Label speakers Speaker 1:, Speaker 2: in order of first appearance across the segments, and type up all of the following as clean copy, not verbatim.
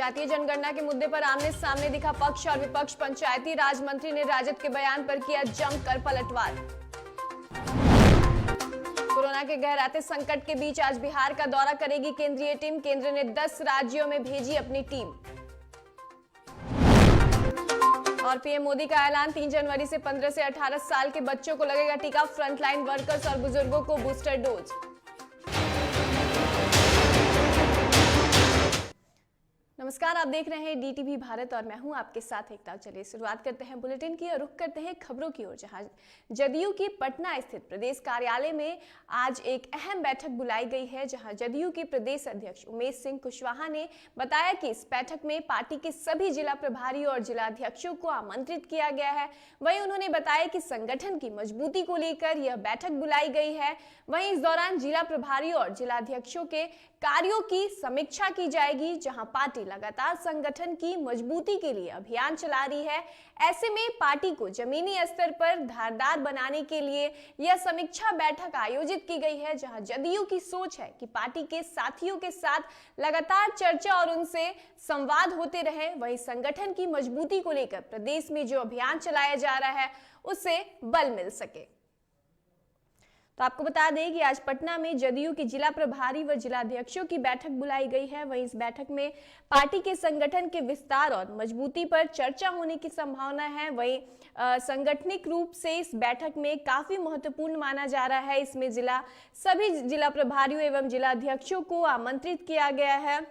Speaker 1: जातीय जनगणना के मुद्दे पर आमने सामने दिखा पक्ष और विपक्ष। पंचायती राज मंत्री ने राजद के बयान पर किया जमकर पलटवार। कोरोना के गहराते संकट के बीच आज बिहार का दौरा करेगी केंद्रीय टीम। केंद्र ने 10 राज्यों में भेजी अपनी टीम। और पीएम मोदी का ऐलान, 3 जनवरी से 15 से 18 साल के बच्चों को लगेगा टीका। फ्रंटलाइन वर्कर्स और बुजुर्गों को बूस्टर डोज। नमस्कार, आप देख रहे हैं डीटीवी भारत और मैं हूं आपके साथ एकता। चलिए शुरुआत करते हैं बुलेटिन की और रुख करते हैं खबरों की ओर, जहां जदयू की पटना स्थित प्रदेश कार्यालय में आज एक अहम बैठक बुलाई गई है, जहां जदयू के प्रदेश अध्यक्ष उमेश सिंह कुशवाहा ने बताया कि इस बैठक में पार्टी के सभी जिला प्रभारी और जिला अध्यक्षों को आमंत्रित किया गया है। वहीं उन्होंने बताया कि संगठन की मजबूती को लेकर यह बैठक बुलाई गई है। वहीं इस दौरान जिला प्रभारी और जिला अध्यक्षों के कार्यों की समीक्षा की जाएगी, जहां पार्टी लगातार संगठन की मजबूती के लिए अभियान चला रही है। ऐसे में पार्टी को जमीनी स्तर पर धारदार बनाने के लिए यह समीक्षा बैठक आयोजित की गई है, जहां जदयू की सोच है कि पार्टी के साथियों के साथ लगातार चर्चा और उनसे संवाद होते रहे। वहीं संगठन की मजबूती को लेकर प्रदेश में जो अभियान चलाया जा रहा है उससे बल मिल सके। तो आपको बता दें कि आज पटना में जदयू की जिला प्रभारी व जिला अध्यक्षों की बैठक बुलाई गई है। वहीं इस बैठक में पार्टी के संगठन के विस्तार और मजबूती पर चर्चा होने की संभावना है। वहीं संगठनिक रूप से इस बैठक में काफी महत्वपूर्ण माना जा रहा है। इसमें सभी जिला प्रभारियों एवं जिला अध्यक्षों को आमंत्रित किया गया है।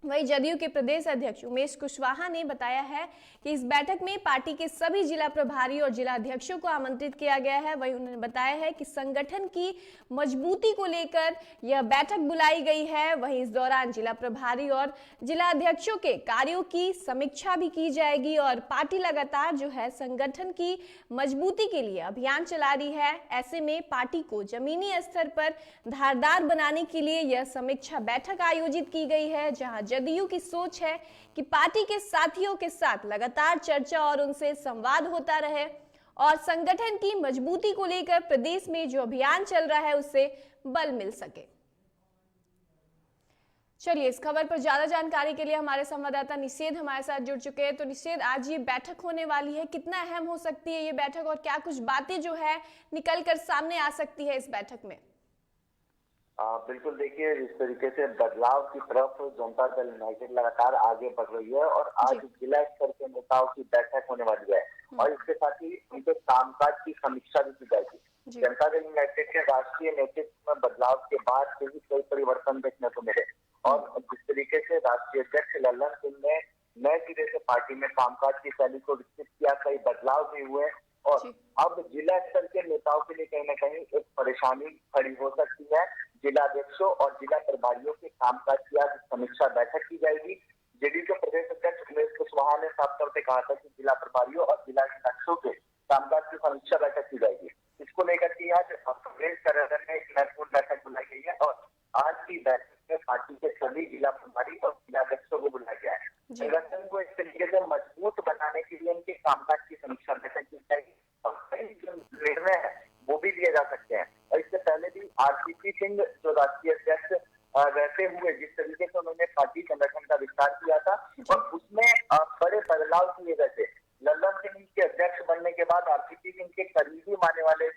Speaker 1: वहीं जदयू के प्रदेश अध्यक्ष उमेश कुशवाहा ने बताया है कि इस बैठक में पार्टी के सभी जिला प्रभारी और जिला अध्यक्षों को आमंत्रित किया गया है। वहीं उन्होंने बताया है कि संगठन की मजबूती को लेकर यह बैठक बुलाई गई है। वहीं इस दौरान जिला प्रभारी और जिला अध्यक्षों के कार्यों की समीक्षा भी की जाएगी और पार्टी लगातार जो है संगठन की मजबूती के लिए अभियान चला रही है। ऐसे में पार्टी को जमीनी स्तर पर धारदार बनाने के लिए यह समीक्षा बैठक आयोजित की गई है, जहां जदयू की सोच है कि पार्टी के साथियों के साथ लगातार चर्चा और उनसे संवाद होता रहे और संगठन की मजबूती को लेकर प्रदेश में जो अभियान चल रहा है उससे बल मिल सके। चलिए इस खबर पर ज्यादा जानकारी के लिए हमारे संवाददाता निषेध हमारे साथ जुड़ चुके हैं। तो निषेध, आज ये बैठक होने वाली है, कितना अहम हो सकती है ये बैठक और क्या कुछ बातें जो है निकल कर सामने आ सकती है इस बैठक में?
Speaker 2: बिल्कुल, देखिए इस तरीके से बदलाव की तरफ जनता दल यूनाइटेड लगातार आगे बढ़ रही है और आज जिला स्तर के नेताओं की बैठक होने वाली है और इसके साथ ही उनके कामकाज की समीक्षा भी की जाएगी। जनता दल यूनाइटेड के राष्ट्रीय नेतृत्व में बदलाव के बाद से ही कई परिवर्तन देखने को मिले और जिस तरीके से राष्ट्रीय अध्यक्ष लल्लन सिंह ने नए सिरे से पार्टी में कामकाज की शैली को विकसित किया, कई बदलाव भी हुए और अब जिला स्तर के नेताओं के लिए कहीं ना कहीं एक परेशानी खड़ी हो सकती है। जिला अध्यक्षों और जिला प्रभारियों के कामकाज की आज समीक्षा बैठक की जाएगी। जेडीयू के प्रदेश अध्यक्ष उमेश कुशवाहा ने साफ तौर पर कहा था कि जिला प्रभारियों और जिला अध्यक्षों के कामकाज की समीक्षा बैठक की जाएगी। इसको लेकर के आज प्रदेश कार्यालय में एक महत्वपूर्ण बैठक बुलाई गई है और आज की बैठक में पार्टी के सभी जिला प्रभारी और जिला अध्यक्षों को बुलाया गया है। संगठन को इस तरीके से मजबूत बनाने के लिए उनके कामकाज की समीक्षा बैठक की जाएगी और कई जो निर्णय है वो भी लिए जा सकते हैं। और इससे पहले भी आरसीपी सिंह जो राष्ट्रीय अध्यक्ष रहते हुए जिस तरीके से उन्होंने पार्टी संगठन का विस्तार किया था और उसमें बड़े बदलाव किए गए थे। लल्लन सिंह के अध्यक्ष बनने के बाद आरसीपी सिंह के करीबी मानने वाले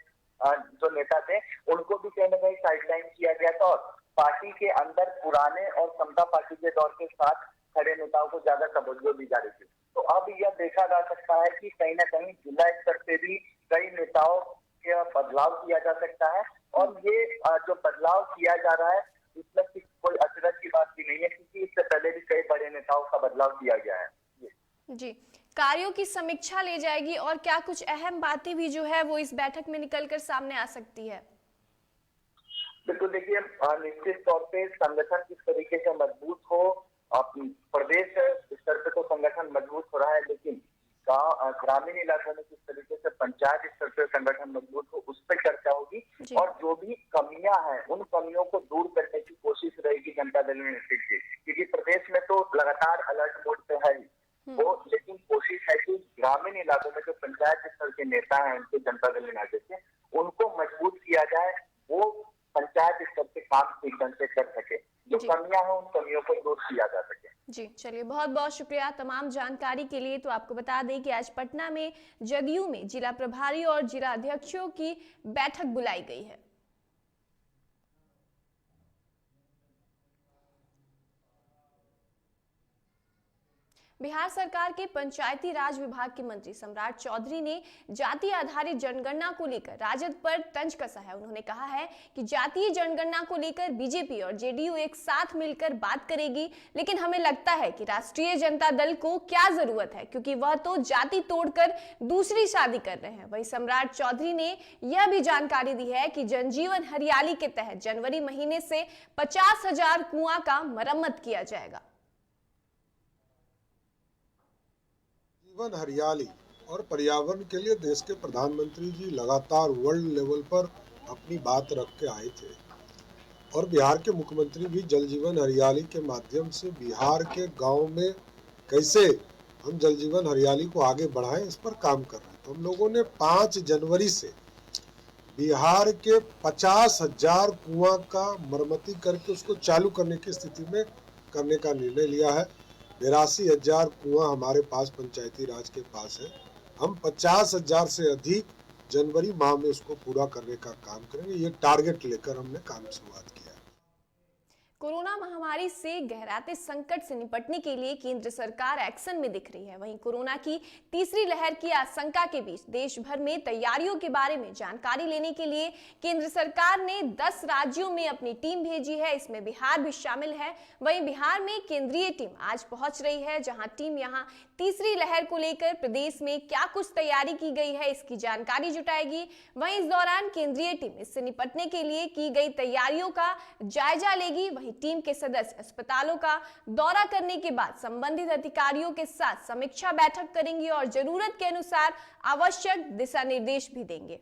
Speaker 2: जो नेता थे उनको भी कहीं ना कहीं साइडलाइन किया गया था और पार्टी के अंदर पुराने और समता पार्टी के दौर के साथ खड़े नेताओं को ज्यादा तवज्जो दी जा रही थी। तो अब यह देखा जा सकता है कि कहीं ना कहीं जिला स्तर से भी कई नेताओं का बदलाव किया जा सकता है और ये जो बदलाव किया जा रहा है इसमें कोई अचरज की बात भी नहीं है, क्योंकि इससे पहले भी कई बड़े नेताओं का बदलाव किया गया है।
Speaker 1: जी, कार्यों की समीक्षा ले जाएगी और क्या कुछ अहम बातें भी जो है वो इस बैठक में निकलकर सामने आ सकती है?
Speaker 2: बिल्कुल, देखिए निश्चित तौर पे संगठन किस तरीके से मजबूत हो, प्रदेश स्तर पे तो संगठन मजबूत हो रहा है, लेकिन ग्रामीण इलाकों में किस तरीके से पंचायत स्तर पे संगठन मजबूत हो उस पर चर्चा होगी और जो भी कमियां हैं उन कमियों को दूर करने की कोशिश रहेगी जनता दल यूनाइटेड की, क्योंकि प्रदेश में तो लगातार अलर्ट मोड पे है वो, लेकिन कोशिश है कि ग्रामीण इलाकों में जो पंचायत स्तर के नेता हैं उनके जनता दल यूनाइटेड के उनको मजबूत किया जाए, वो पंचायत स्तर से काम ठीक ढंग से कर सके, जो कमियां हैं उन कमियों को दूर किया जा सके।
Speaker 1: जी, चलिए बहुत बहुत शुक्रिया तमाम जानकारी के लिए। तो आपको बता दें कि आज पटना में जदयू में जिला प्रभारी और जिला अध्यक्षों की बैठक बुलाई गई है। बिहार सरकार के पंचायती राज विभाग के मंत्री सम्राट चौधरी ने जाति आधारित जनगणना को लेकर राजद पर तंज कसा है। उन्होंने कहा है कि जातीय जनगणना को लेकर बीजेपी और जेडीयू एक साथ मिलकर बात करेगी, लेकिन हमें लगता है कि राष्ट्रीय जनता दल को क्या जरूरत है, क्योंकि वह तो जाति तोड़कर दूसरी शादी कर रहे हैं। वहीं सम्राट चौधरी ने यह भी जानकारी दी है कि जनजीवन हरियाली के तहत जनवरी महीने से 50,000 कुआं का मरम्मत किया जाएगा।
Speaker 3: जीवन हरियाली और पर्यावरण के लिए देश के प्रधानमंत्री जी लगातार वर्ल्ड लेवल पर अपनी बात रख के आए थे और बिहार के मुख्यमंत्री भी जल जीवन हरियाली के माध्यम से बिहार के गांव में कैसे हम जल जीवन हरियाली को आगे बढ़ाएं, इस पर काम कर रहे हैं। तो हम लोगों ने 5 जनवरी से बिहार के 50,000 कुआं का मरम्मती करके उसको चालू करने की स्थिति में करने का निर्णय लिया है। 82,000 कुआं हमारे पास पंचायती राज के पास है। हम 50,000 से अधिक जनवरी माह में उसको पूरा करने का काम करेंगे। ये टारगेट लेकर हमने काम शुरुआत किया।
Speaker 1: कोरोना महामारी से गहराते संकट से निपटने के लिए केंद्र सरकार एक्शन में दिख रही है। वहीं कोरोना की तीसरी लहर की आशंका के बीच देश भर में तैयारियों के बारे में जानकारी लेने के लिए केंद्र सरकार ने 10 राज्यों में अपनी टीम भेजी है। इसमें बिहार भी शामिल है। वहीं बिहार में केंद्रीय टीम आज पहुंच रही है, जहां टीम यहां तीसरी लहर को लेकर प्रदेश में क्या कुछ तैयारी की गई है, इसकी जानकारी जुटाएगी। वहीं इस दौरान केंद्रीय टीम इससे निपटने के लिए की गई तैयारियों का जायजा लेगी। वहीं टीम के सदस्य अस्पतालों का दौरा करने के बाद संबंधित अधिकारियों के साथ समीक्षा बैठक करेंगे और जरूरत के अनुसार आवश्यक दिशा निर्देश भी देंगे।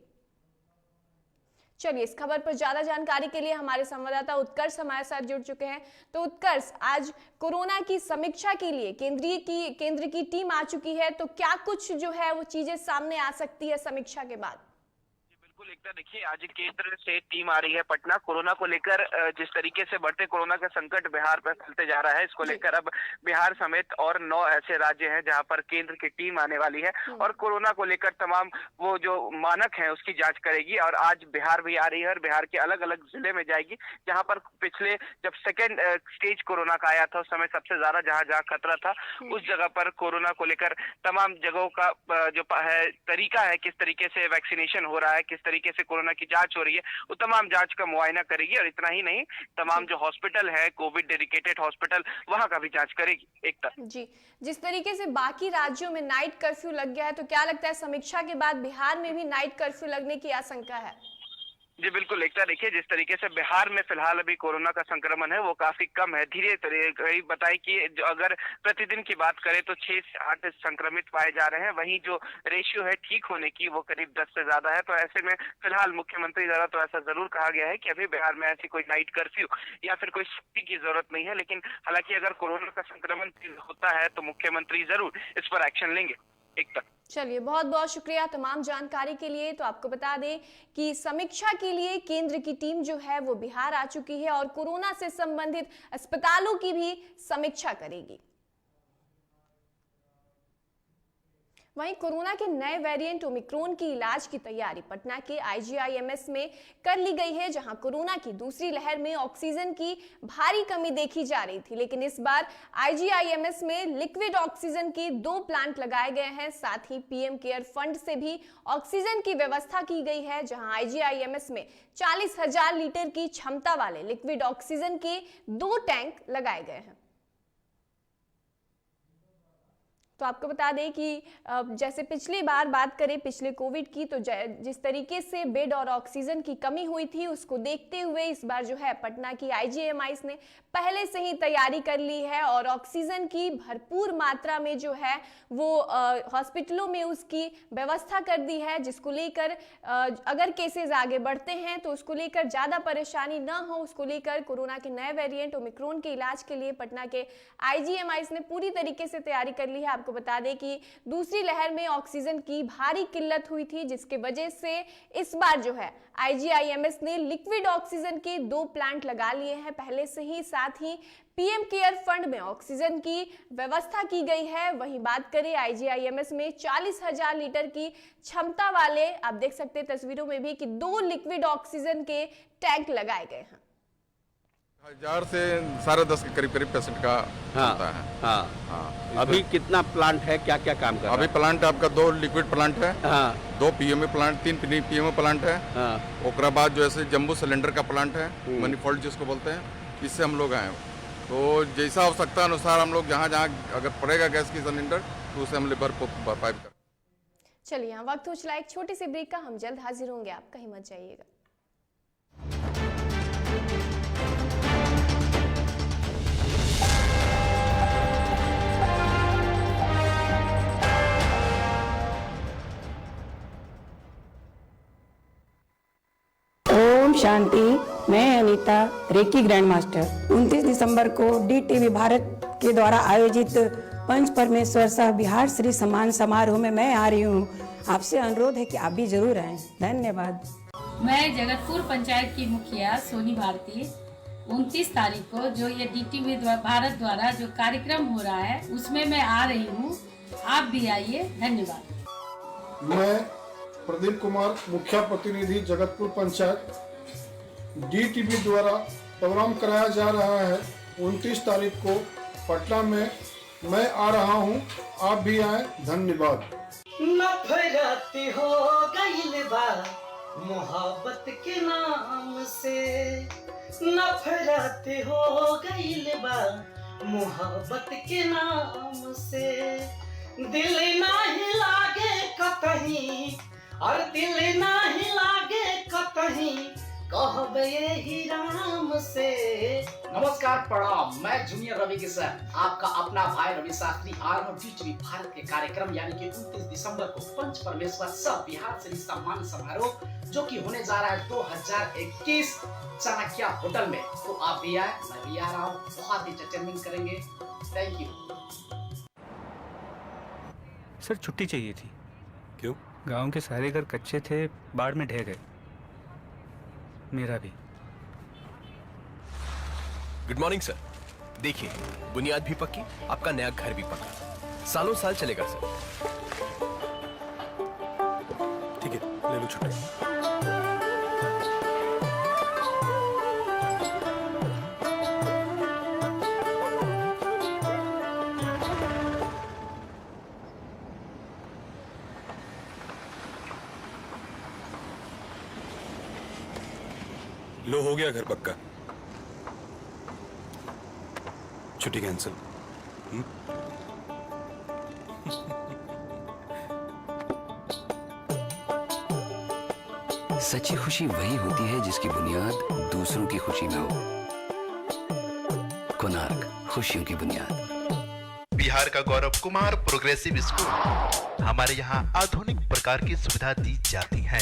Speaker 1: चलिए, इस खबर पर ज्यादा जानकारी के लिए हमारे संवाददाता उत्कर्ष हमारे साथ जुड़ चुके हैं। तो उत्कर्ष, आज कोरोना की समीक्षा के लिए केंद्र की टीम आ चुकी है, तो क्या कुछ जो है वो चीजें सामने आ सकती है समीक्षा के बाद?
Speaker 4: एकता, देखिए आज केंद्र से टीम आ रही है पटना। कोरोना को लेकर जिस तरीके से बढ़ते कोरोना का संकट बिहार पर फैलते जा रहा है, इसको लेकर अब बिहार समेत और 9 ऐसे राज्य हैं जहां पर केंद्र की टीम आने वाली है और कोरोना को लेकर तमाम वो जो मानक हैं उसकी जांच करेगी। और आज बिहार भी आ रही है और बिहार के अलग अलग जिले में जाएगी, जहां पर पिछले जब सेकेंड स्टेज कोरोना का आया था उस समय सबसे ज्यादा जहां खतरा था, उस जगह पर कोरोना को लेकर तमाम जगहों का जो है तरीका है, किस तरीके से वैक्सीनेशन हो रहा है, किस तरीके से कोरोना की जांच हो रही है, वो तमाम जांच का मुआयना करेगी। और इतना ही नहीं, तमाम जो हॉस्पिटल है, कोविड डेडिकेटेड हॉस्पिटल, वहां का भी जांच करेगी। एकता
Speaker 1: जी, जिस तरीके से बाकी राज्यों में नाइट कर्फ्यू लग गया है, तो क्या लगता है समीक्षा के बाद बिहार में भी नाइट कर्फ्यू लगने की आशंका है?
Speaker 4: जी बिल्कुल एकता, देखिए जिस तरीके से बिहार में फिलहाल अभी कोरोना का संक्रमण है वो काफी कम है, धीरे धीरे बताए कि अगर प्रतिदिन की बात करें तो 6 से 8 संक्रमित पाए जा रहे हैं। वहीं जो रेशियो है ठीक होने की वो करीब 10 से ज्यादा है। तो ऐसे में फिलहाल मुख्यमंत्री द्वारा तो ऐसा जरूर कहा गया है कि अभी बिहार में ऐसी कोई नाइट कर्फ्यू या फिर कोई सख्ती की जरूरत नहीं है। लेकिन हालांकि अगर कोरोना का संक्रमण होता है तो मुख्यमंत्री जरूर इस पर एक्शन लेंगे। एकता,
Speaker 1: चलिए, बहुत बहुत शुक्रिया तमाम जानकारी के लिए। तो आपको बता दें कि समीक्षा के लिए केंद्र की टीम जो है वो बिहार आ चुकी है और कोरोना से संबंधित अस्पतालों की भी समीक्षा करेगी। वहीं कोरोना के नए वेरिएंट ओमिक्रॉन की इलाज की तैयारी पटना के आईजीआईएमएस में कर ली गई है, जहां कोरोना की दूसरी लहर में ऑक्सीजन की भारी कमी देखी जा रही थी। लेकिन इस बार आईजीआईएमएस में लिक्विड ऑक्सीजन के 2 प्लांट लगाए गए हैं। साथ ही पीएम केयर फंड से भी ऑक्सीजन की व्यवस्था की गई है, जहां आईजीआईएमएस में 40,000 लीटर की क्षमता वाले लिक्विड ऑक्सीजन के 2 टैंक लगाए गए हैं। तो आपको बता दें कि जैसे पिछली बार बात करें पिछले कोविड की, तो जिस तरीके से बेड और ऑक्सीजन की कमी हुई थी उसको देखते हुए इस बार जो है पटना की आईजीआईएमएस ने पहले से ही तैयारी कर ली है और ऑक्सीजन की भरपूर मात्रा में जो है वो हॉस्पिटलों में उसकी व्यवस्था कर दी है, जिसको लेकर अगर केसेस आगे बढ़ते हैं तो उसको लेकर ज़्यादा परेशानी ना हो, उसको लेकर कोरोना के नए वेरिएंट ओमिक्रॉन के इलाज के लिए पटना के आईजीआईएमएस ने पूरी तरीके से तैयारी कर ली है। आपको आपको बता दें कि दूसरी लहर में ऑक्सीजन की भारी किल्लत हुई थी, जिसके वजह से इस बार जो है IGIMS ने लिक्विड ऑक्सीजन के 2 प्लांट लगा लिए हैं पहले से ही। साथ ही PM केयर फंड में ऑक्सीजन की व्यवस्था की गई है। वहीं बात करें IGIMS में 40,000 लीटर की क्षमता वाले, आप देख सकते हैं तस्वीरों में भी, कि 2 लिक्विड ऑक्सीजन के टैंक लगाए गए हैं।
Speaker 5: 1000 से 10.5 के करीब पेशेंट का होता है।
Speaker 6: हाँ। अभी कितना प्लांट है, क्या क्या काम कर रहा है?
Speaker 5: अभी प्लांट आपका 2 लिक्विड प्लांट है, 2 PMA प्लांट, 3 PMA प्लांट है। ओकरा बाद जो है जम्बो सिलेंडर का प्लांट है, मनीफोल्ड जिसको बोलते हैं, इससे हम लोग आए। तो जैसा आवश्यकता अनुसार हम लोग जहाँ अगर पड़ेगा गैस की सिलेंडर तो उसे हम लेबर पाइप कर।
Speaker 1: चलिए यहाँ वक्त हो चला एक छोटे से ब्रेक का, हम जल्द हाजिर होंगे, आप कहीं मत जाइएगा।
Speaker 7: ओम शांति। मैं अनीता, रेकी ग्रैंड मास्टर। 29 दिसंबर को DTV भारत के द्वारा आयोजित पंच परमेश्वर सह बिहार श्री सम्मान समारोह में मैं आ रही हूँ। आपसे अनुरोध है कि आप भी जरूर आएं। धन्यवाद।
Speaker 8: मैं जगतपुर पंचायत की मुखिया सोनी भारती। 29 तारीख को जो ये DTV भारत द्वारा जो कार्यक्रम हो रहा है उसमें मैं आ रही हूँ, आप भी आइए। धन्यवाद।
Speaker 9: मैं प्रदीप कुमार, मुखिया प्रतिनिधि जगतपुर पंचायत। DTV द्वारा प्रोग्राम कराया जा रहा है 29 तारीख को पटना में, मैं आ रहा हूँ, आप भी आए। धन्यवाद।
Speaker 10: नफरत हो गइल बा मोहब्बत के नाम से, नफरत हो गइल बा मोहब्बत के नाम से, दिल नाही लागे कतही और दिल नाही लागे कतही, कहबे यही राम से।
Speaker 11: नमस्कार, प्रणाम। मैं जूनियर रवि किशन, आपका अपना भाई रवि शास्त्री आ रहा हूँ DTV भारत के कार्यक्रम यानी कि 29 दिसंबर को पंच परमेश्वर सह बिहार श्री सम्मान समारोह जो कि होने जा रहा है 2021 चाणक्य होटल में। तो आप भी आए, मैं भी आ रहा हूँ, बहुत एंटरटेनमेंट करेंगे। Thank you.
Speaker 12: सर छुट्टी चाहिए थी।
Speaker 13: क्यों?
Speaker 12: गांव के सारे घर कच्चे थे, बाढ़ में ढह गए, मेरा भी।
Speaker 13: Good morning sir. देखिए, बुनियाद भी पक्की, आपका नया घर भी पक्का, सालों साल चलेगा सर। ठीक है, ले लो छुट्टी। लो, हो गया घर पक्का। छुट्टी कैंसिल।
Speaker 14: सच्ची खुशी वही होती है जिसकी बुनियाद दूसरों की खुशी में हो। कोणार्क, खुशियों की बुनियाद।
Speaker 15: बिहार का गौरव कुमार प्रोग्रेसिव स्कूल। हमारे यहाँ आधुनिक प्रकार की सुविधा दी जाती है।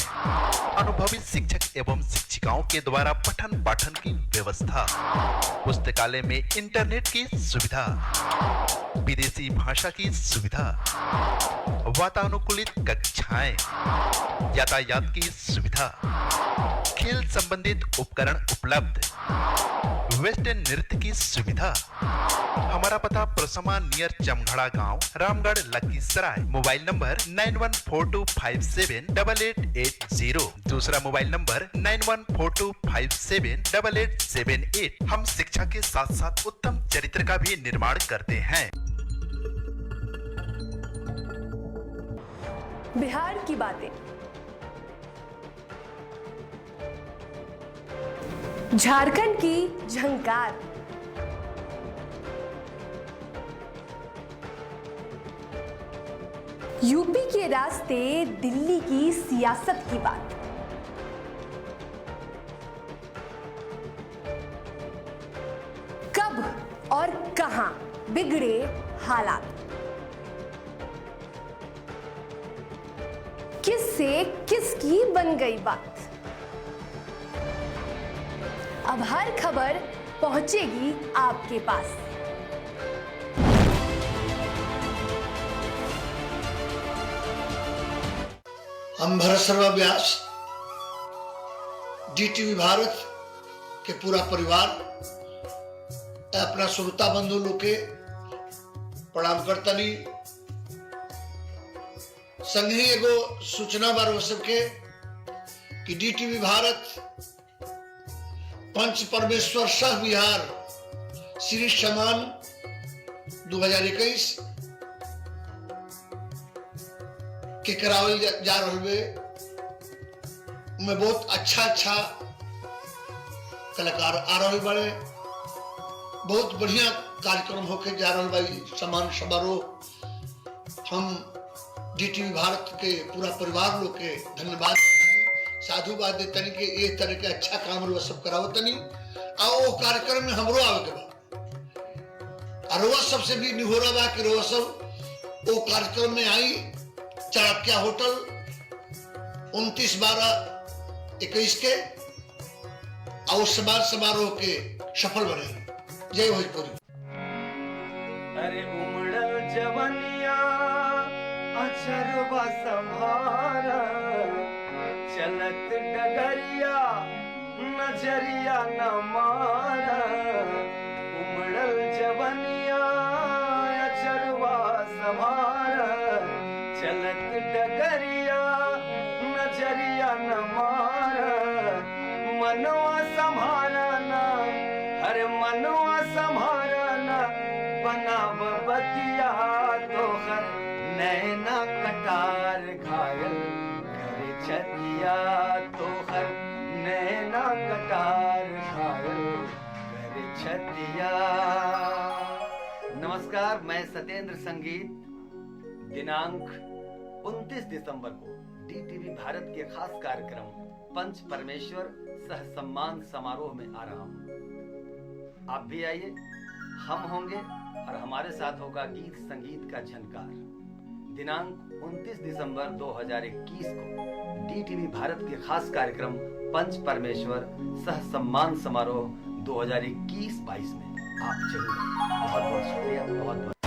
Speaker 15: अनुभवी शिक्षक एवं शिक्षिकाओं के द्वारा पठन पाठन की व्यवस्था, पुस्तकालय में इंटरनेट की सुविधा, विदेशी भाषा की सुविधा, वातानुकूलित कक्षाएं, यातायात की सुविधा, खेल संबंधित उपकरण उपलब्ध, वेस्टर्न नृत्य की सुविधा। हमारा पता प्रसमा नियर चमघड़ा गांव, रामगढ़, लखीसराय। Mobile number 9142578880। दूसरा मोबाइल नंबर 9142578878। हम शिक्षा के साथ साथ उत्तम चरित्र का भी निर्माण करते हैं।
Speaker 16: बिहार की बातें, झारखंड की झंकार, यूपी के रास्ते, दिल्ली की सियासत की बात। कब और कहां बिगड़े हालात, किससे किसकी बन गई बात। अब हर खबर पहुंचेगी आपके पास।
Speaker 17: हम भरत शर्मा व्यास DTV भारत के पूरा परिवार अपना श्रोता बंधु लोग के प्रणाम करतनी। संग ही एगो सूचना बार सबके कि DTV भारत पंच परमेश्वर सह विहार श्री सम्मान 2021 के करावल जा रहा है। उनमें बहुत अच्छा कलाकार आ रहे बड़े, बहुत बढ़िया कार्यक्रम होके जा रहा भाई सम्मान समारोह। हम DTV भारत के पूरा परिवार लोग के धन्यवाद साधुवाद देते कि ये तरह के अच्छा काम रो सब करावतनी। आओ कार्यक्रम में हमरो आवे के बा और वो सबसे भी निहोरा बा कि रो सब वो कार्यक्रम में आई। चाणक्य होटल 29/12/21 के और समारोह के सफल बने। जय भोजपुरी।
Speaker 10: अरे उमड़ल जवनिया अचरवा संभारा, चलत डगरिया नजरिया न मारा। उमड़ल जवनिया अचरवा संभारा, चलत डगरिया नजरिया न मारा। मनवा संभारना, अरे मनवा संभारना, बनाव बतिया तोहर नैना कटार घायल करे छतिया तोहर नैना कटार घायल करे छतिया। नमस्कार, मैं सत्येंद्र संगीत दिनांक 29 दिसंबर को DTV भारत के खास कार्यक्रम पंच परमेश्वर सह सम्मान समारोह में आ रहा हूँ। आप भी आइए, हम होंगे और हमारे साथ होगा गीत संगीत का झनकार। दिनांक 29 दिसंबर 2021 को DTV भारत के खास कार्यक्रम पंच परमेश्वर सह सम्मान समारोह 2021-22 में आप जरूर आइए। बहुत बहुत शुक्रिया, बहुत बहुत।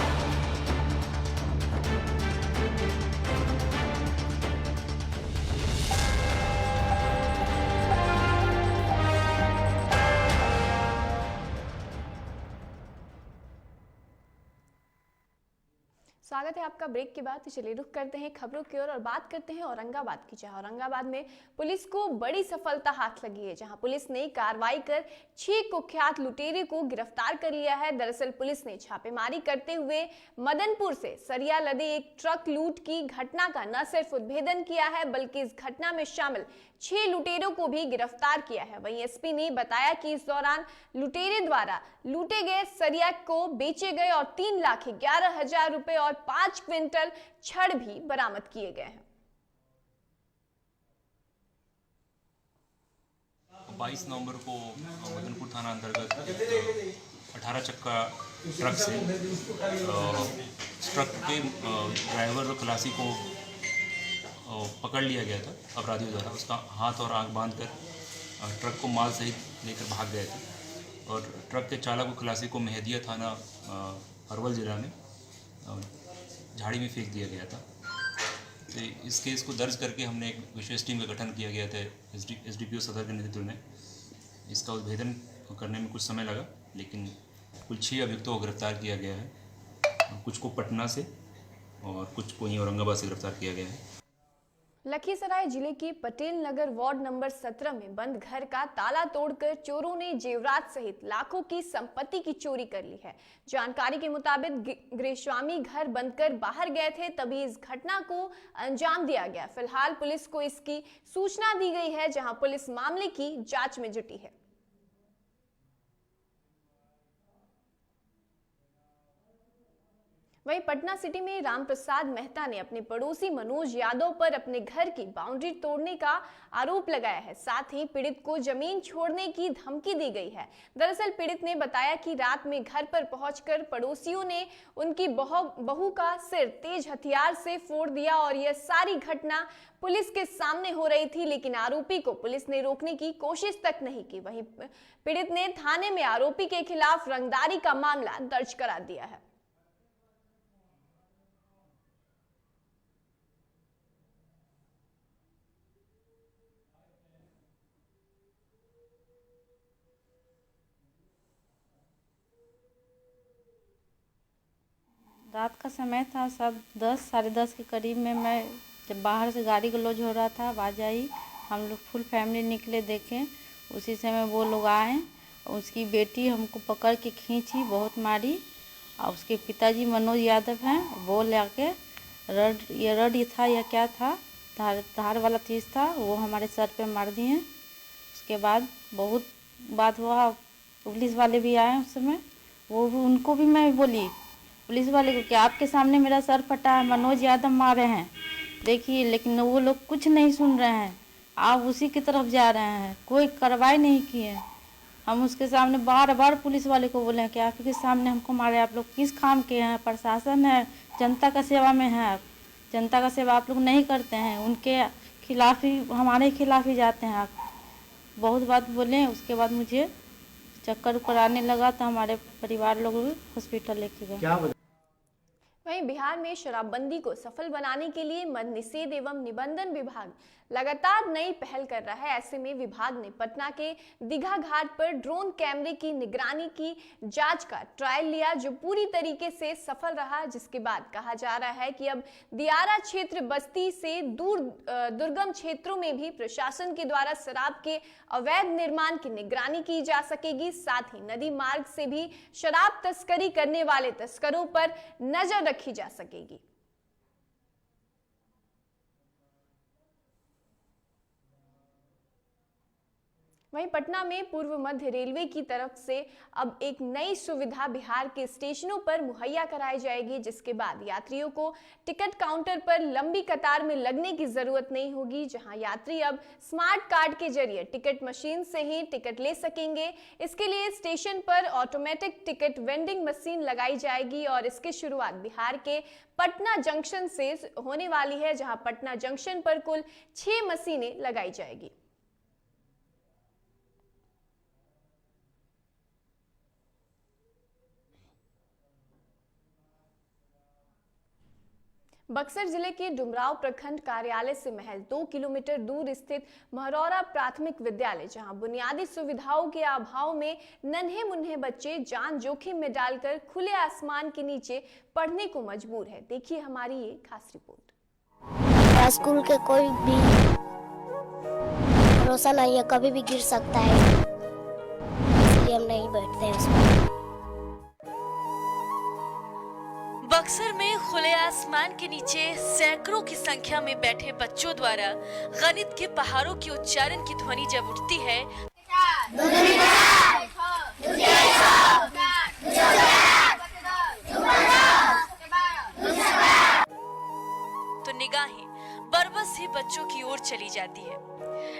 Speaker 1: स्वागत है आपका ब्रेक के बाद। तो चलिए रुख करते हैं खबरों की ओर और बात करते हैं औरंगाबाद की। जहां औरंगाबाद में पुलिस को बड़ी सफलता हाथ लगी है, जहां पुलिस ने कार्रवाई कर 6 कुख्यात लुटेरे को गिरफ्तार कर लिया है। दरअसल पुलिस ने छापेमारी करते हुए मदनपुर से सरिया लदे एक ट्रक लूट की घटना का न सिर्फ उद्भेदन किया है, बल्कि इस घटना में शामिल 6 लुटेरों को भी गिरफ्तार किया है। वहीं एसपी ने बताया कि इस दौरान लुटेरे द्वारा लूटे गए सरिया को बेचे गए और 3,11,000 रुपए और 5 क्विंटल छड़ भी बरामद किए गए हैं।
Speaker 18: 22 नवंबर को मदनपुर थाना अंतर्गत 18 चक्का ट्रक से ट्रक के ड्राइवर और खलासी को पकड़ लिया गया था अपराधियों द्वारा। उसका हाथ और आंख बांधकर ट्रक को माल सहित लेकर भाग गए थे और ट्रक के चालक और खलासी को मेहदिया थाना अरवल जिला में झाड़ी में फेंक दिया गया था। तो इस केस को दर्ज करके हमने एक विशेष टीम का गठन किया गया था SDPO सदर के नेतृत्व में। इसका उद्भेदन करने में कुछ समय लगा, लेकिन कुल 6 अभियुक्तों को गिरफ्तार किया गया है। कुछ को पटना से और कुछ को ही औरंगाबाद से गिरफ्तार किया गया है।
Speaker 1: लखीसराय जिले की पटेल नगर वार्ड नंबर 17 में बंद घर का ताला तोड़कर चोरों ने जेवरात सहित लाखों की संपत्ति की चोरी कर ली है। जानकारी के मुताबिक गृहस्वामी घर बंद कर बाहर गए थे, तभी इस घटना को अंजाम दिया गया। फिलहाल पुलिस को इसकी सूचना दी गई है, जहां पुलिस मामले की जांच में जुटी है। वहीं पटना सिटी में रामप्रसाद मेहता ने अपने पड़ोसी मनोज यादव पर अपने घर की बाउंड्री तोड़ने का आरोप लगाया है। साथ ही पीड़ित को जमीन छोड़ने की धमकी दी गई है। दरअसल पीड़ित ने बताया कि रात में घर पर पहुंचकर पड़ोसियों ने उनकी बहू का सिर तेज हथियार से फोड़ दिया और यह सारी घटना पुलिस के सामने हो रही थी, लेकिन आरोपी को पुलिस ने रोकने की कोशिश तक नहीं की। वहीं पीड़ित ने थाने में आरोपी के खिलाफ रंगदारी का मामला दर्ज करा दिया है।
Speaker 19: रात का समय था, सब 10 साढ़े 10 के करीब में मैं जब बाहर से गाड़ी गलौज हो रहा था, आवाज़ आई, हम लोग फुल फैमिली निकले, देखें उसी समय वो लोग आए। उसकी बेटी हमको पकड़ के खींची, बहुत मारी। और उसके पिताजी मनोज यादव हैं, वो लाके रड था या क्या था, धार वाला चीज़ था, वो हमारे सर पे मार दिए। उसके बाद बहुत बात हुआ, पुलिस वाले भी आए उस समय, वो भी उनको भी मैं बोली पुलिस वाले को कि आपके सामने मेरा सर फटा है, मनोज यादव मारे हैं देखिए, लेकिन वो लोग कुछ नहीं सुन रहे हैं, आप उसी की तरफ जा रहे हैं, कोई कार्रवाई नहीं की है। हम उसके सामने बार बार पुलिस वाले को बोले कि आपके सामने हमको मारे, आप लोग किस काम के हैं, प्रशासन है, जनता का सेवा में है, आप जनता का सेवा आप लोग नहीं करते हैं, उनके खिलाफ ही, हमारे खिलाफ ही जाते हैं आप। बहुत बात बोले। उसके बाद मुझे चक्कर उक्कर आने लगा तो हमारे परिवार लोग हॉस्पिटल लेके गए।
Speaker 1: वहीं बिहार में शराबबंदी को सफल बनाने के लिए मद्य निषेध एवं निबंधन विभाग लगातार नई पहल कर रहा है। ऐसे में विभाग ने पटना के दीघा घाट पर ड्रोन कैमरे की निगरानी की जांच का ट्रायल लिया, जो पूरी तरीके से सफल रहा, जिसके बाद कहा जा रहा है कि अब दियारा क्षेत्र बस्ती से दुर्गम क्षेत्रों में भी प्रशासन के द्वारा शराब के अवैध निर्माण की निगरानी की जा सकेगी। साथ ही नदी मार्ग से भी शराब तस्करी करने वाले तस्करों पर नजर रखी जा सकेगी। वहीं पटना में पूर्व मध्य रेलवे की तरफ से अब एक नई सुविधा बिहार के स्टेशनों पर मुहैया कराई जाएगी, जिसके बाद यात्रियों को टिकट काउंटर पर लंबी कतार में लगने की जरूरत नहीं होगी, जहां यात्री अब स्मार्ट कार्ड के जरिए टिकट मशीन से ही टिकट ले सकेंगे। इसके लिए स्टेशन पर ऑटोमेटिक टिकट वेंडिंग मशीन लगाई जाएगी और इसकी शुरुआत बिहार के पटना जंक्शन से होने वाली है, जहां पटना जंक्शन पर कुल 6 मशीनें लगाई जाएगी। बक्सर जिले के डुमराव प्रखंड कार्यालय से महज 2 किलोमीटर दूर स्थित महरौरा प्राथमिक विद्यालय, जहां बुनियादी सुविधाओं के अभाव में नन्हे मुन्ने बच्चे जान जोखिम में डालकर खुले आसमान के नीचे पढ़ने को मजबूर है। देखिए हमारी ये खास रिपोर्ट।
Speaker 20: स्कूल के कोई भी भरोसा नहीं है, कभी भी गिर सकता है, इसलिए हम नहीं बैठते हैं उसमें।
Speaker 21: बक्सर में खुले आसमान के नीचे सैकड़ों की संख्या में बैठे बच्चों द्वारा गणित के पहाड़ों के उच्चारण की ध्वनि जब उठती है तो निगाहें बरबस ही बच्चों की ओर चली जाती है।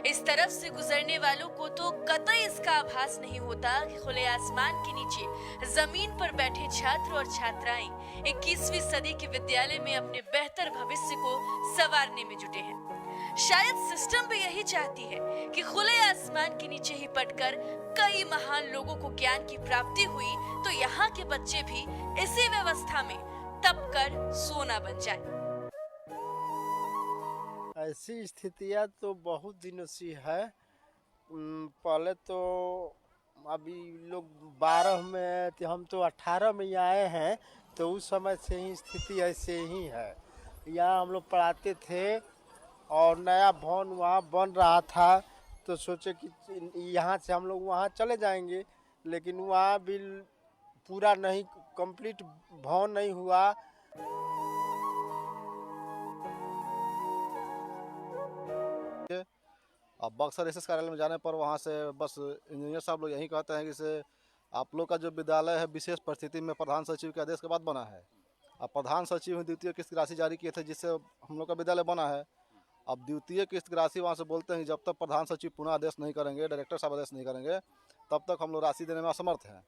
Speaker 21: इस तरफ से गुजरने वालों को तो कतई इसका आभास नहीं होता कि खुले आसमान के नीचे जमीन पर बैठे छात्र और छात्राएं 21वीं सदी के विद्यालय में अपने बेहतर भविष्य को संवारने में जुटे हैं। शायद सिस्टम भी यही चाहती है कि खुले आसमान के नीचे ही पढ़कर कई महान लोगों को ज्ञान की प्राप्ति हुई, तो यहाँ के बच्चे भी इसी व्यवस्था में तप कर सोना बन जाए।
Speaker 22: ऐसी स्थितियाँ तो बहुत दिनों से है। पहले तो अभी लोग 12 में, हम तो 18 में आए हैं, तो उस समय से ही स्थिति ऐसे ही है। यहाँ हम लोग पढ़ाते थे और नया भवन वहाँ बन रहा था, तो सोचे कि यहाँ से हम लोग वहाँ चले जाएंगे, लेकिन वहाँ भी पूरा नहीं, कंप्लीट भवन नहीं हुआ।
Speaker 23: अब बक्सर एसएस कार्यालय में जाने पर वहाँ से बस इंजीनियर साहब लोग यही कहते हैं कि से आप लोग का जो विद्यालय है विशेष परिस्थिति में प्रधान सचिव के आदेश के बाद बना है। अब प्रधान सचिव ने द्वितीय किस्त राशि जारी किए थे, जिससे हम लोग का विद्यालय बना है। अब द्वितीय किस्त राशि वहाँ से बोलते हैं जब तक प्रधान सचिव पुनः आदेश नहीं करेंगे, डायरेक्टर साहब आदेश नहीं करेंगे, तब तक हम लोग राशि देने में असमर्थ हैं।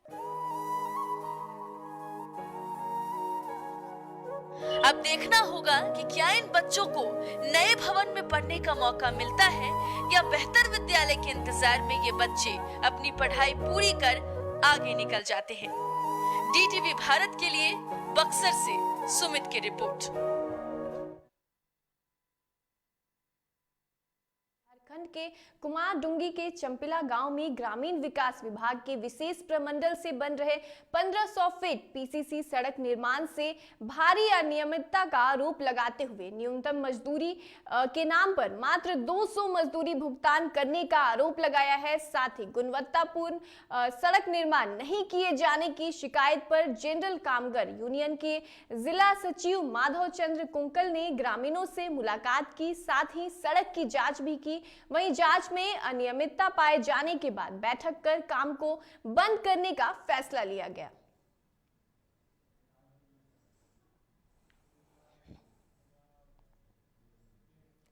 Speaker 21: अब देखना होगा कि क्या इन बच्चों को नए भवन में पढ़ने का मौका मिलता है या बेहतर विद्यालय के इंतजार में ये बच्चे अपनी पढ़ाई पूरी कर आगे निकल जाते हैं। डीटीवी भारत के लिए बक्सर से सुमित की रिपोर्ट।
Speaker 1: झारखंड के कुमारडुंगी के चंपिला गांव में ग्रामीण विकास विभाग के विशेष प्रमंडल से बन रहे 1500 फीट पीसीसी सड़क निर्माण से भारी अनियमितता का आरोप लगाते हुए न्यूनतम मजदूरी के नाम पर मात्र 200 मजदूरी भुगतान करने का आरोप लगाया है। साथ ही गुणवत्तापूर्ण सड़क निर्माण नहीं किए जाने की शिकायत पर जनरल कामगार यूनियन के जिला सचिव माधव चंद्र कुंकल ने ग्रामीणों से मुलाकात की, साथ ही सड़क की जांच भी की। वहीं जांच में अनियमितता पाए जाने के बाद बैठक कर काम को बंद करने का फैसला लिया गया।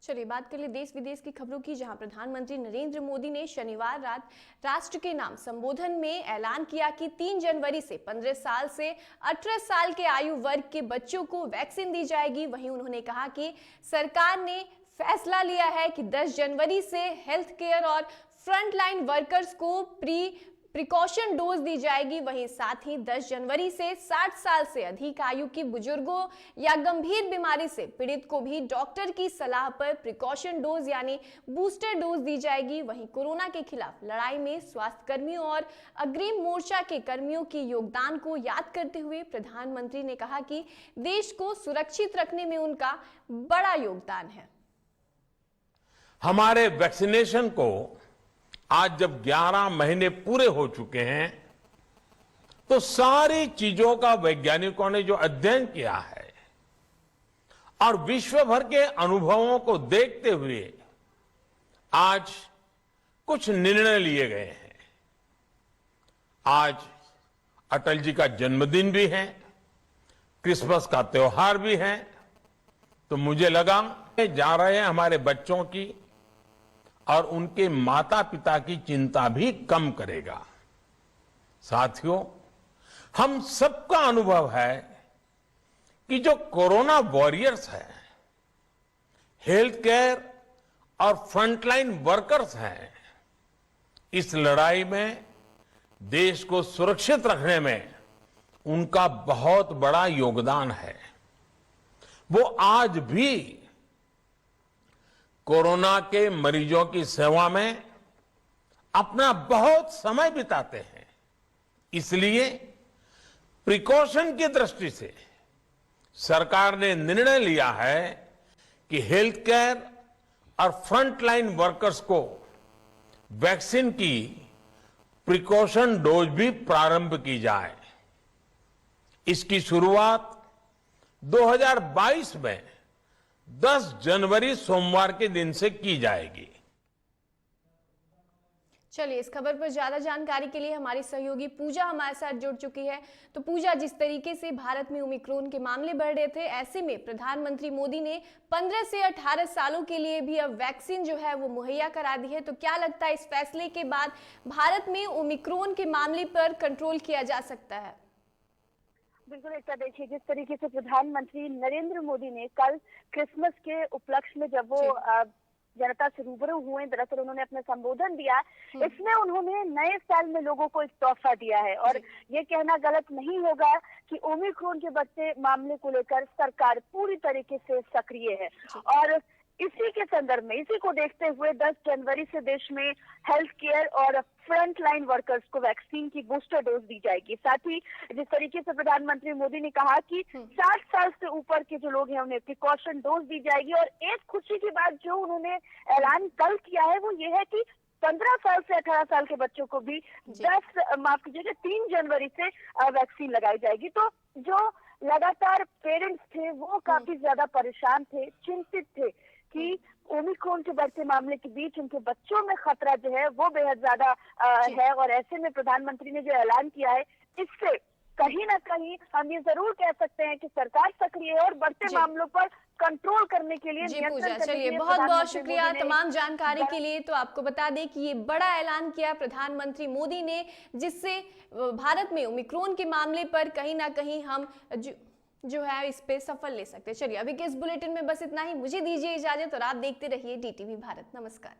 Speaker 1: चलिए बात कर ले देश विदेश की खबरों की, जहां प्रधानमंत्री नरेंद्र मोदी ने शनिवार रात राष्ट्र के नाम संबोधन में ऐलान किया कि 3 जनवरी से 15 साल से 18 साल के आयु वर्ग के बच्चों को वैक्सीन दी जाएगी। वहीं उन्होंने कहा कि सरकार ने फैसला लिया है कि 10 जनवरी से हेल्थ केयर और फ्रंटलाइन वर्कर्स को प्रिकॉशन डोज दी जाएगी। वहीं साथ ही 10 जनवरी से 60 साल से अधिक आयु के बुजुर्गों या गंभीर बीमारी से पीड़ित को भी डॉक्टर की सलाह पर प्रिकॉशन डोज यानी बूस्टर डोज दी जाएगी। वहीं कोरोना के खिलाफ लड़ाई में स्वास्थ्य कर्मियों और अग्रिम मोर्चा के कर्मियों के योगदान को याद करते हुए प्रधानमंत्री ने कहा कि देश को सुरक्षित रखने में उनका बड़ा योगदान है।
Speaker 2: हमारे वैक्सीनेशन को आज जब 11 महीने पूरे हो चुके हैं तो सारी चीजों का वैज्ञानिकों ने जो अध्ययन किया है और विश्व भर के अनुभवों को देखते हुए आज कुछ निर्णय लिए गए हैं। आज अटल जी का जन्मदिन भी है, क्रिसमस का त्योहार भी है, तो मुझे लगा जा रहे हैं हमारे बच्चों की और उनके माता पिता की चिंता भी कम करेगा। साथियों, हम सबका अनुभव है कि जो कोरोना वॉरियर्स हैं, हेल्थ केयर और फ्रंटलाइन वर्कर्स हैं, इस लड़ाई में देश को सुरक्षित रखने में उनका बहुत बड़ा योगदान है। वो आज भी कोरोना के मरीजों की सेवा में अपना बहुत समय बिताते हैं। इसलिए प्रिकॉशन की दृष्टि से सरकार ने निर्णय लिया है कि हेल्थ केयर और फ्रंटलाइन वर्कर्स को वैक्सीन की प्रिकॉशन डोज भी प्रारंभ की जाए। इसकी शुरुआत 2022 में 10 जनवरी सोमवार के दिन से की जाएगी।
Speaker 1: चलिए इस खबर पर ज्यादा जानकारी के लिए हमारी सहयोगी पूजा हमारे साथ जुड़ चुकी है। तो पूजा, जिस तरीके से भारत में ओमिक्रॉन के मामले बढ़ रहे थे, ऐसे में प्रधानमंत्री मोदी ने 15 से 18 सालों के लिए भी अब वैक्सीन जो है वो मुहैया करा दी है। तो क्या लगता है इस फैसले के बाद भारत में ओमिक्रॉन के मामले पर कंट्रोल किया जा सकता है?
Speaker 3: बिल्कुल ऐसा देखिए, जिस तरीके से प्रधानमंत्री नरेंद्र मोदी ने कल क्रिसमस के उपलक्ष्य में जब वो जनता से रूबरू हुए, दरअसल उन्होंने अपना संबोधन दिया, इसमें उन्होंने नए साल में लोगों को एक तोहफा दिया है। और ये कहना गलत नहीं होगा कि ओमिक्रॉन के बढ़ते मामले को लेकर सरकार पूरी तरीके से सक्रिय है। और इसी के संदर्भ में, इसी को देखते हुए 10 जनवरी से देश में हेल्थ केयर और फ्रंट लाइन वर्कर्स को वैक्सीन की बूस्टर डोज दी जाएगी। साथ ही जिस तरीके से प्रधानमंत्री मोदी ने कहा कि 60 साल से ऊपर के जो लोग हैं उन्हें प्रिकॉशन डोज दी जाएगी। और एक खुशी की बात जो उन्होंने ऐलान कल किया है वो ये है कि 15 साल से 18 साल के बच्चों को भी 3 जनवरी से वैक्सीन लगाई जाएगी। तो जो लगातार पेरेंट्स थे वो काफी ज्यादा परेशान थे, चिंतित थे कि ओमिक्रॉन के बढ़ते मामले के बीच उनके बच्चों में खतरा जो है वो बेहद ज्यादा है। और ऐसे में प्रधानमंत्री ने जो ऐलान किया है, इससे कहीं ना कहीं हम ये जरूर कह सकते हैं कि सरकार सक्रिय है और बढ़ते मामलों पर कंट्रोल करने के लिए, नियंत्रण करने के लिए।
Speaker 1: बहुत बहुत शुक्रिया तमाम जानकारी के लिए। तो आपको बता दें कि ये बड़ा ऐलान किया प्रधानमंत्री मोदी ने, जिससे भारत में ओमिक्रॉन के मामले पर कहीं ना कहीं हम जो है इस पे सफल ले सकते हैं। चलिए अभी के इस बुलेटिन में बस इतना ही। मुझे दीजिए इजाजत और आप देखते रहिए DTV भारत। नमस्कार।